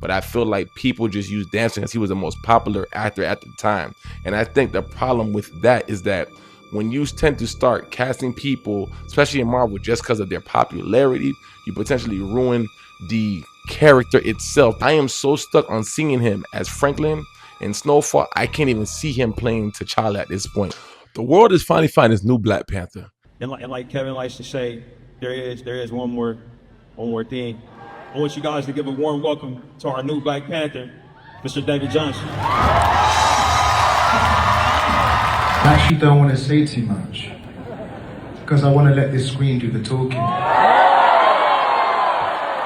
but I feel like people just use Damson because he was the most popular actor at the time. And I think the problem with that is that when you tend to start casting people, especially in Marvel, just because of their popularity, you potentially ruin the character itself. I am so stuck on seeing him as Franklin in Snowfall, I can't even see him playing T'Challa at this point. The world is finally finding his new Black Panther. And like Kevin likes to say, there is one more thing. I want you guys to give a warm welcome to our new Black Panther, Mr. David Jonsson. I actually don't want to say too much, because I want to let this screen do the talking.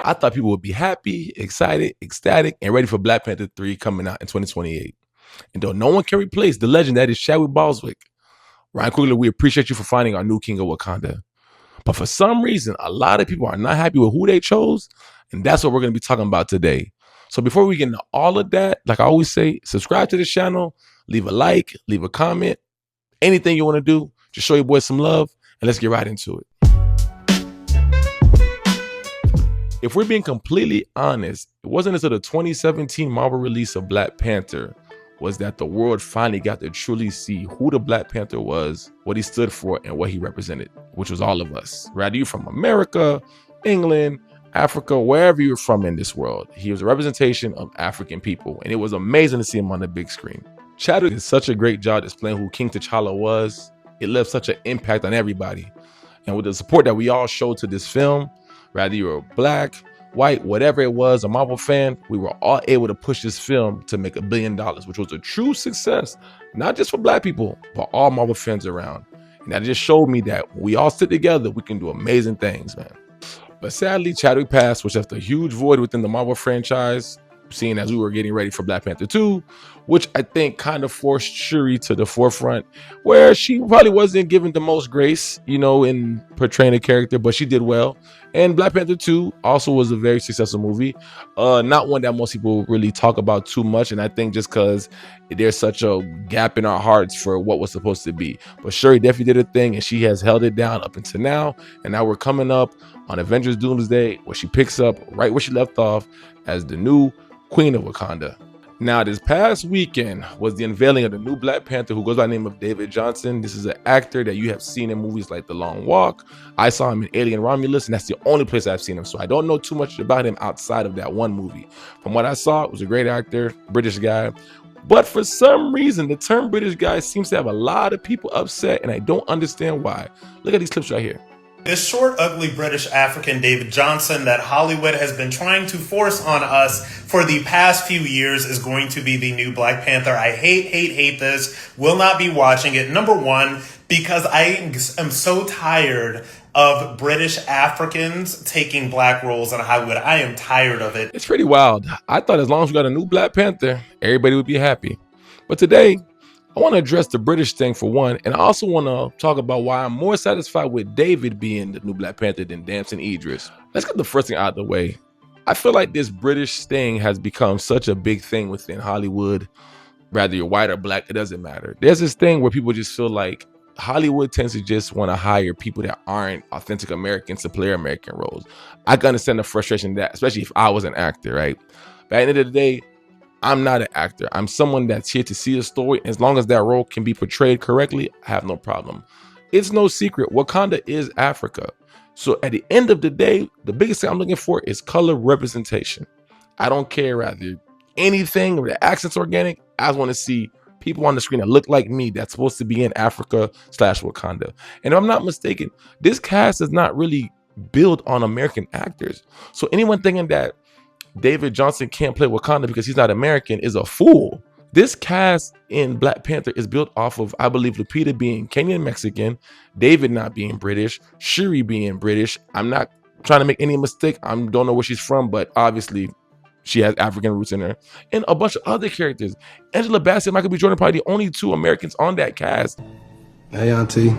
I thought people would be happy, excited, ecstatic, and ready for Black Panther 3 coming out in 2028. And though no one can replace the legend that is Chadwick Boswick, Ryan Coogler, we appreciate you for finding our new King of Wakanda. But for some reason, a lot of people are not happy with who they chose, and that's what we're going to be talking about today. So before we get into all of that, like I always say, subscribe to the channel, leave a like, leave a comment, anything you want to do, just show your boys some love, and let's get right into it. If we're being completely honest, it wasn't until the 2017 Marvel release of Black Panther was that the world finally got to truly see who the Black Panther was, what he stood for, and what he represented, which was all of us. Whether you're from America, England, Africa, wherever you're from in this world, he was a representation of African people, and it was amazing to see him on the big screen. Chadwick did such a great job displaying who King T'Challa was. It left such an impact on everybody. And with the support that we all showed to this film, whether you were black, white, whatever it was, a Marvel fan, we were all able to push this film to make $1 billion, which was a true success, not just for black people, but all Marvel fans around. And that just showed me that when we all sit together, we can do amazing things, man. But sadly, Chadwick passed, which left a huge void within the Marvel franchise, seeing as we were getting ready for Black Panther 2, which I think kind of forced Shuri to the forefront, where she probably wasn't given the most grace, you know, in portraying a character, but she did well. And Black Panther 2 also was a very successful movie. Not one that most people really talk about too much, and I think just because there's such a gap in our hearts for what was supposed to be. But Shuri definitely did a thing, and she has held it down up until now. And now we're coming up on Avengers Doomsday, where she picks up right where she left off as the new Queen of Wakanda. Now, this past weekend was the unveiling of the new Black Panther, who goes by the name of David Jonsson. This is an actor that you have seen in movies like The Long Walk. I saw him in Alien Romulus, and that's the only place I've seen him. So I don't know too much about him outside of that one movie. From what I saw, it was a great actor, British guy. But for some reason, the term British guy seems to have a lot of people upset, and I don't understand why. Look at these clips right here. This short, ugly British African David Jonsson that Hollywood has been trying to force on us for the past few years is going to be the new Black Panther. I hate this. Will not be watching it. Number one, because I am so tired of British Africans taking black roles in Hollywood. I am tired of it. It's pretty wild. I thought as long as we got a new Black Panther, everybody would be happy. But today, I want to address the British thing for one, and I also want to talk about why I'm more satisfied with David being the new Black Panther than Damson Idris. Let's get the first thing out of the way. I feel like this British thing has become such a big thing within Hollywood. Whether you're white or black, it doesn't matter. There's this thing where people just feel like Hollywood tends to just want to hire people that aren't authentic Americans to play American roles. I can understand the frustration of that, especially if I was an actor, right? But at the end of the day, I'm not an actor. I'm someone that's here to see a story. As long as that role can be portrayed correctly, I have no problem. It's no secret, Wakanda is Africa. So at the end of the day, the biggest thing I'm looking for is color representation. I don't care rather anything, or the accent's organic. I just want to see people on the screen that look like me that's supposed to be in Africa/Wakanda. And if I'm not mistaken, this cast is not really built on American actors. So anyone thinking that David Jonsson can't play Wakanda because he's not American is a fool. This cast in Black Panther is built off of, I believe, Lupita being Kenyan Mexican, David not being British, Shuri being British. I'm not trying to make any mistake. I don't know where she's from, but obviously she has African roots in her. And a bunch of other characters. Angela Bassett, Michael B. Jordan, probably the only two Americans on that cast. Hey, Auntie.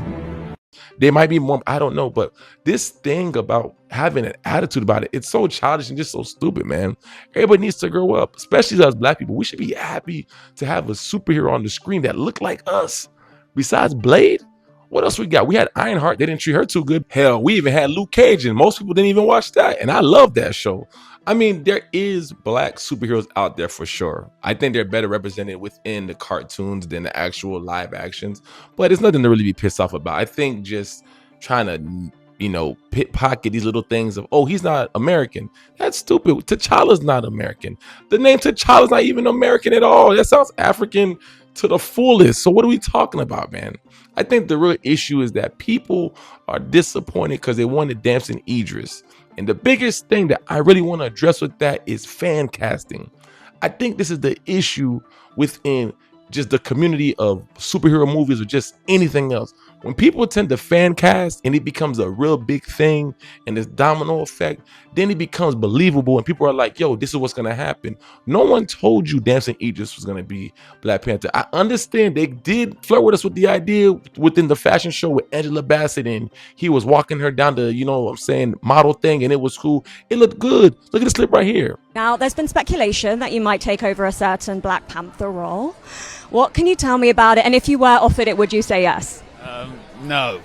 There might be more, I don't know, but this thing about having an attitude about it, it's so childish and just so stupid, man. Everybody needs to grow up, especially as black people. We should be happy to have a superhero on the screen that look like us. Besides Blade, what else we got? We had Ironheart. They didn't treat her too good. Hell, we even had Luke Cage, and most people didn't even watch that. And I love that show. I mean, there is black superheroes out there for sure. I think they're better represented within the cartoons than the actual live actions, but it's nothing to really be pissed off about. I think just trying to, pit pocket these little things of, oh, he's not American. That's stupid. T'Challa's not American. The name T'Challa's not even American at all. That sounds African to the fullest. So what are we talking about, man? I think the real issue is that people are disappointed because they wanted Damson Idris. And the biggest thing that I really want to address with that is fan casting. I think this is the issue within just the community of superhero movies or just anything else. When people tend to fan cast and it becomes a real big thing and this domino effect, then it becomes believable and people are like, yo, this is what's going to happen. No one told you Damson Idris was going to be Black Panther. I understand they did flirt with us with the idea within the fashion show with Angela Bassett and he was walking her down the, model thing and it was cool. It looked good. Look at the slip right here. Now, there's been speculation that you might take over a certain Black Panther role. What can you tell me about it? And if you were offered it, would you say yes? No,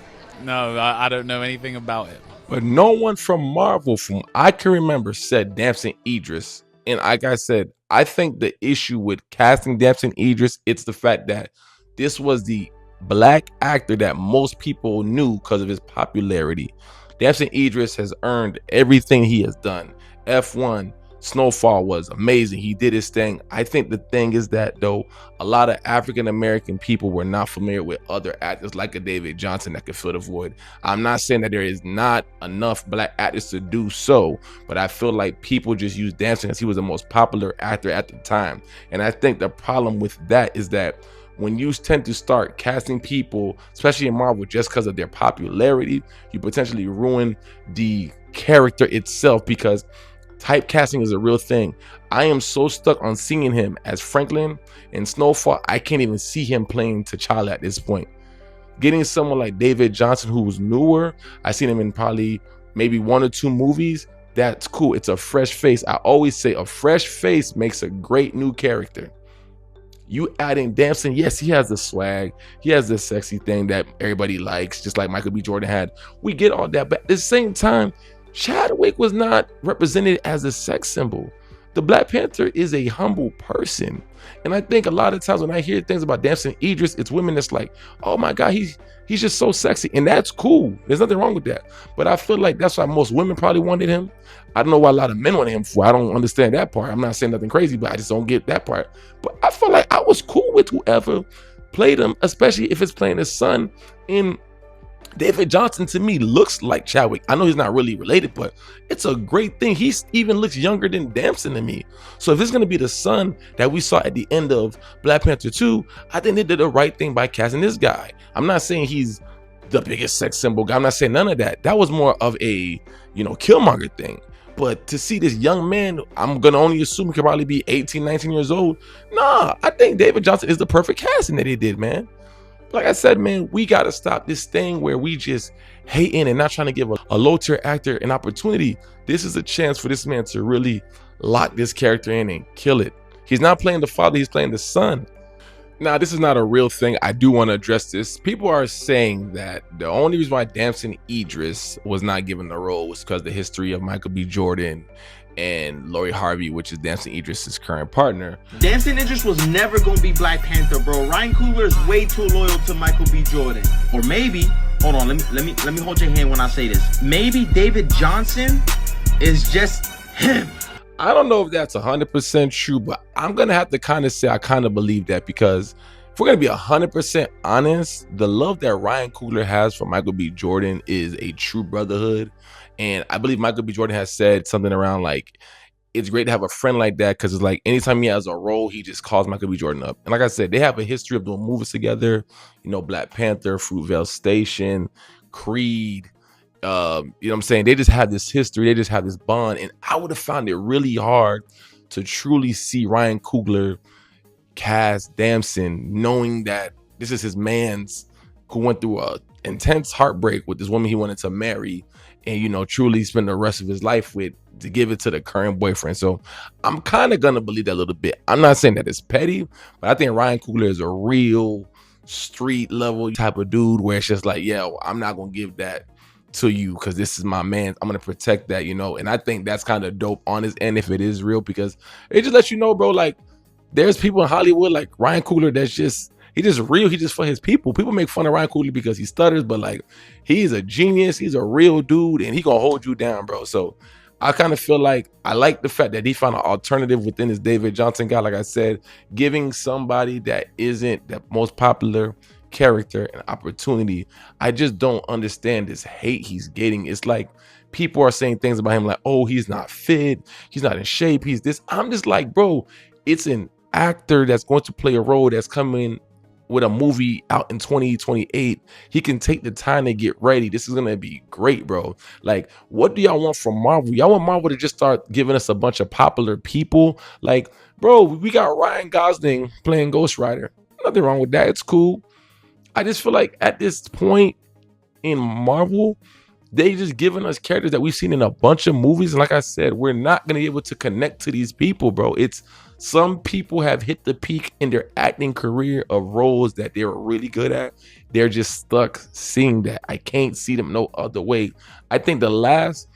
I don't know anything about it. But no one from Marvel, from I can remember, said Damson Idris. And like I said, I think the issue with casting Damson Idris, it's the fact that this was the black actor that most people knew because of his popularity. Damson Idris has earned everything he has done. F1, Snowfall was amazing. He did his thing. I think the thing is that, though, a lot of African-American people were not familiar with other actors like a David Jonsson that could fill the void. I'm not saying that there is not enough black actors to do so, but I feel like people just use Damson because he was the most popular actor at the time. And I think the problem with that is that when you tend to start casting people, especially in Marvel, just because of their popularity, you potentially ruin the character itself because typecasting is a real thing. I am so stuck on seeing him as Franklin in Snowfall, I can't even see him playing T'Challa at this point. Getting someone like David Jonsson, who was newer, I've seen him in probably maybe 1 or 2 movies. That's cool. It's a fresh face. I always say a fresh face makes a great new character. You adding Damson, yes, he has the swag. He has the sexy thing that everybody likes, just like Michael B. Jordan had. We get all that, but at the same time, Chadwick was not represented as a sex symbol. The Black Panther is a humble person. And I think a lot of times when I hear things about Damson Idris, it's women that's like, oh my God, he's just so sexy. And that's cool. There's nothing wrong with that. But I feel like that's why most women probably wanted him. I don't know why a lot of men wanted him for. I don't understand that part. I'm not saying nothing crazy, but I just don't get that part. But I feel like I was cool with whoever played him, especially if it's playing his son in David Jonsson. To me looks like Chadwick. I know he's not really related, but it's a great thing. He even looks younger than Damson to me. So if it's going to be the son that we saw at the end of Black Panther 2, I think they did the right thing by casting this guy. I'm not saying he's the biggest sex symbol guy. I'm not saying none of that. That was more of a, Killmonger thing. But to see this young man, I'm going to only assume he could probably be 18, 19 years old. Nah, I think David Jonsson is the perfect casting that he did, man. Like I said, man, we got to stop this thing where we just hating and not trying to give a low-tier actor an opportunity. This is a chance for this man to really lock this character in and kill it. He's not playing the father, he's playing the son. Now, this is not a real thing. I do want to address this. People are saying that the only reason why Damson Idris was not given the role was because of the history of Michael B. Jordan and Lori Harvey, which is Damson Idris' current partner. Damson Idris was never gonna be Black Panther, bro. Ryan Coogler is way too loyal to Michael B. Jordan. Or maybe, hold on, let me hold your hand when I say this. Maybe David Jonsson is just him. I don't know if that's 100% true, but I'm gonna have to kind of say I kind of believe that, because if we're gonna be 100% honest, the love that Ryan Coogler has for Michael B. Jordan is a true brotherhood. And I believe Michael B. Jordan has said something around like, it's great to have a friend like that, because it's like anytime he has a role, he just calls Michael B. Jordan up. And like I said, they have a history of doing movies together, Black Panther, Fruitvale Station, Creed, what I'm saying? They just have this history, they just have this bond. And I would have found it really hard to truly see Ryan Coogler cast Damson, knowing that this is his man's who went through a intense heartbreak with this woman he wanted to marry and truly spend the rest of his life with, to give it to the current boyfriend. So I'm kind of gonna believe that a little bit. I'm not saying that it's petty, but I think Ryan Coogler is a real street level type of dude where it's just like, yeah, I'm not gonna give that to you because this is my man. I'm gonna protect that, you know. And I think that's kind of dope on his end if it is real, because it just lets you know, bro, like there's people in Hollywood like Ryan Coogler that's just he just real. He just for his people. People make fun of Ryan Coogler because he stutters, but like he's a genius. He's a real dude, and he gonna hold you down, bro. So I kind of feel like I like the fact that he found an alternative within his David Jonsson guy. Like I said, giving somebody that isn't the most popular character an opportunity. I just don't understand this hate he's getting. It's like people are saying things about him like, oh, he's not fit, he's not in shape, he's this. I'm just like, bro, it's an actor that's going to play a role that's coming with a movie out in 2028. He can take the time to get ready. This is gonna be great, bro. Like, what do y'all want from Marvel? Y'all want Marvel to just start giving us a bunch of popular people? Like, bro, we got Ryan Gosling playing Ghost Rider. Nothing wrong with that. It's cool. I just feel like at this point in Marvel, they just giving us characters that we've seen in a bunch of movies. And like I said, we're not going to be able to connect to these people, bro. It's some people have hit the peak in their acting career of roles that they were really good at. They're just stuck seeing that. I can't see them no other way. I think the last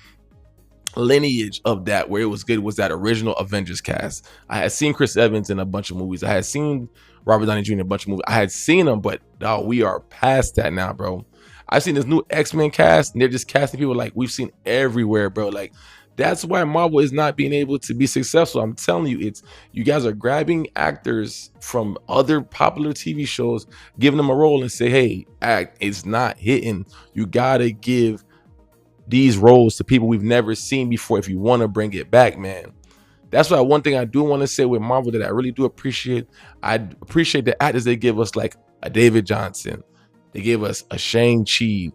lineage of that where it was good was that original Avengers cast. I had seen Chris Evans in a bunch of movies. I had seen Robert Downey Jr. in a bunch of movies. I had seen them, but dog, we are past that now, bro. I've seen this new X-Men cast, and they're just casting people like we've seen everywhere, bro. Like, that's why Marvel is not being able to be successful. I'm telling you, it's you guys are grabbing actors from other popular TV shows, giving them a role and say, hey, act, it's not hitting. You gotta give these roles to people we've never seen before if you want to bring it back, man. That's why one thing I do want to say with Marvel that I really do appreciate. I appreciate the actors they give us, like a David Jonsson. They gave us a Shang-Chi.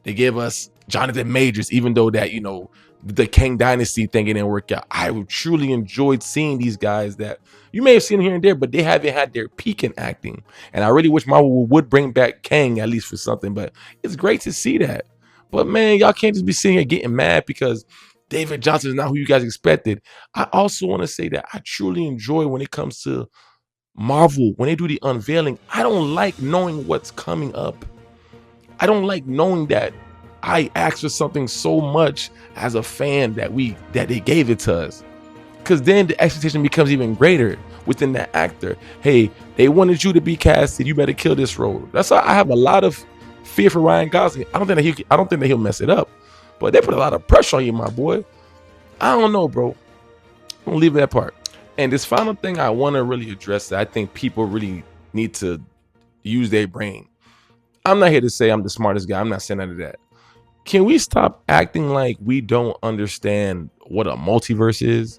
They gave us Jonathan Majors, even though that, you know, the Kang Dynasty thing didn't work out. I truly enjoyed seeing these guys that you may have seen here and there, but they haven't had their peak in acting. And I really wish Marvel would bring back Kang at least for something, but it's great to see that. But man, y'all can't just be sitting here getting mad because David Jonsson is not who you guys expected. I also want to say that I truly enjoy when it comes to Marvel, when they do the unveiling. I don't like knowing what's coming up. I don't like knowing that I asked for something so much as a fan that they gave it to us. Because then the expectation becomes even greater within that actor. Hey, they wanted you to be casted. You better kill this role. That's why I have a lot of fear for Ryan Gosling. I don't think that he'll mess it up. But they put a lot of pressure on you, my boy. I don't know, bro. I'm gonna leave that part. And this final thing I want to really address that I think people really need to use their brain. I'm not here to say I'm the smartest guy. I'm not saying none of that. Can we stop acting like we don't understand what a multiverse is?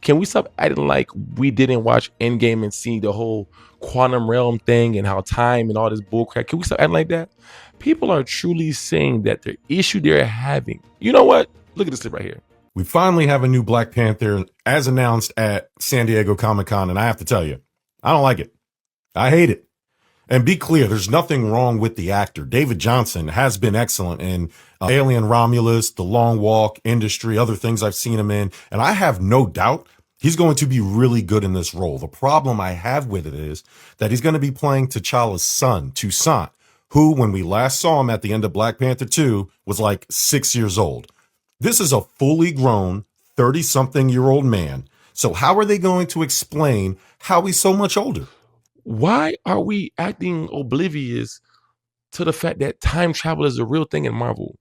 Can we stop acting like we didn't watch Endgame and see the whole quantum realm thing and how time and all this bullcrap? Can we stop acting like that? People are truly saying that the issue they're having. You know what? Look at this clip right here. We finally have a new Black Panther as announced at San Diego Comic-Con, and I have to tell you, I don't like it. I hate it. And be clear, there's nothing wrong with the actor. David Jonsson has been excellent in Alien Romulus, The Long Walk, Industry, other things I've seen him in, and I have no doubt he's going to be really good in this role. The problem I have with it is that he's going to be playing T'Challa's son, Toussaint, who, when we last saw him at the end of Black Panther 2, was like 6 years old. This is a fully grown 30-something-year-old man. So how are they going to explain how he's so much older? Why are we acting oblivious to the fact that time travel is a real thing in Marvel?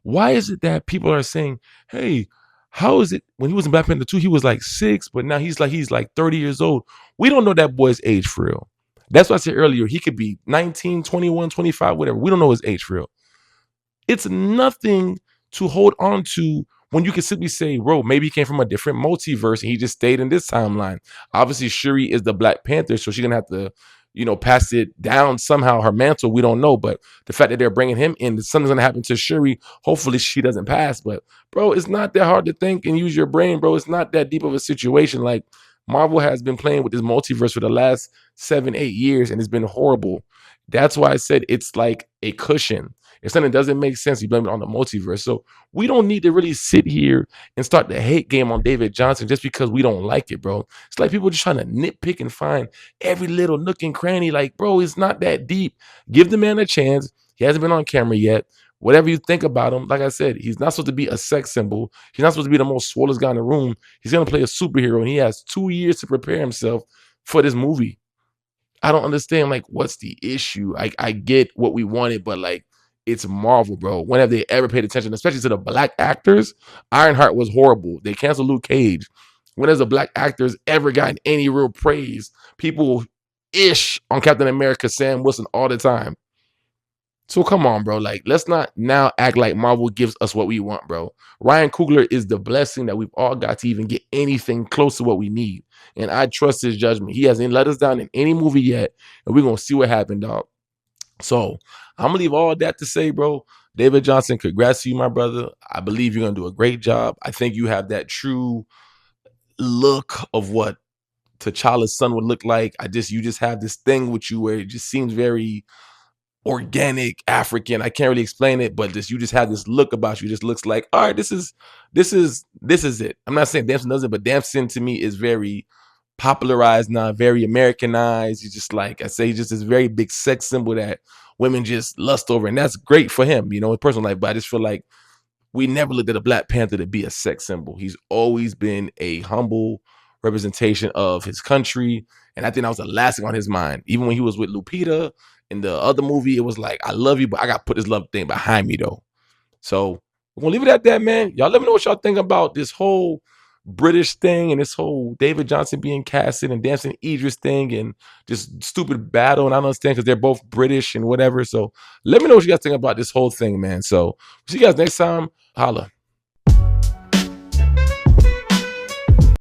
Why is it that people are saying, hey, how is it when he was in Black Panther 2, he was like 6, but now he's like 30 years old? We don't know that boy's age for real. That's what I said earlier. He could be 19, 21, 25, whatever. We don't know his age for real. It's nothing to hold on to when you can simply say, bro, maybe he came from a different multiverse and he just stayed in this timeline. Obviously, Shuri is the Black Panther, so she's going to have to, you know, pass it down somehow, her mantle. We don't know. But the fact that they're bringing him in, something's going to happen to Shuri. Hopefully she doesn't pass. But, bro, it's not that hard to think and use your brain, bro. It's not that deep of a situation. Like, Marvel has been playing with this multiverse for the last 7-8 years, and it's been horrible. That's why I said it's like a cushion. If something doesn't make sense, you blame it on the multiverse. So we don't need to really sit here and start the hate game on David Jonsson just because we don't like it, bro. It's like people just trying to nitpick and find every little nook and cranny. Like, bro, it's not that deep. Give the man a chance. He hasn't been on camera yet. Whatever you think about him, like I said, he's not supposed to be a sex symbol. He's not supposed to be the most swolest guy in the room. He's gonna play a superhero, and he has 2 years to prepare himself for this movie. I don't understand, like, what's the issue? I get what we wanted, but like, it's Marvel, bro. When have they ever paid attention, especially to the black actors? Ironheart was horrible. They canceled Luke Cage. When has a black actors ever gotten any real praise? People ish on Captain America, Sam Wilson all the time. So come on, bro. Like, let's not now act like Marvel gives us what we want, bro. Ryan Coogler is the blessing that we've all got to even get anything close to what we need. And I trust his judgment. He hasn't let us down in any movie yet. And we're going to see what happened, dog. So I'm going to leave all that to say, bro. David Jonsson, congrats to you, my brother. I believe you're going to do a great job. I think you have that true look of what T'Challa's son would look like. You just have this thing with you where it just seems very organic African. I can't really explain it, but you just have this look about you. It just looks like, all right, this is it. I'm not saying Damson does it, but Damson to me is very popularized now, very Americanized. He's just like I say, he's just this very big sex symbol that women just lust over, and that's great for him, in personal life. But I just feel like we never looked at a Black Panther to be a sex symbol. He's always been a humble representation of his country, and I think that was the last thing on his mind. Even when he was with Lupita in the other movie, it was like, I love you, but I got to put this love thing behind me, though. So we're going to leave it at that, man. Y'all let me know what y'all think about this whole British thing and this whole David Jonsson being casted and Damson Idris thing and just stupid battle. And I don't understand because they're both British and whatever. So let me know what you guys think about this whole thing, man. So see you guys next time. Holla.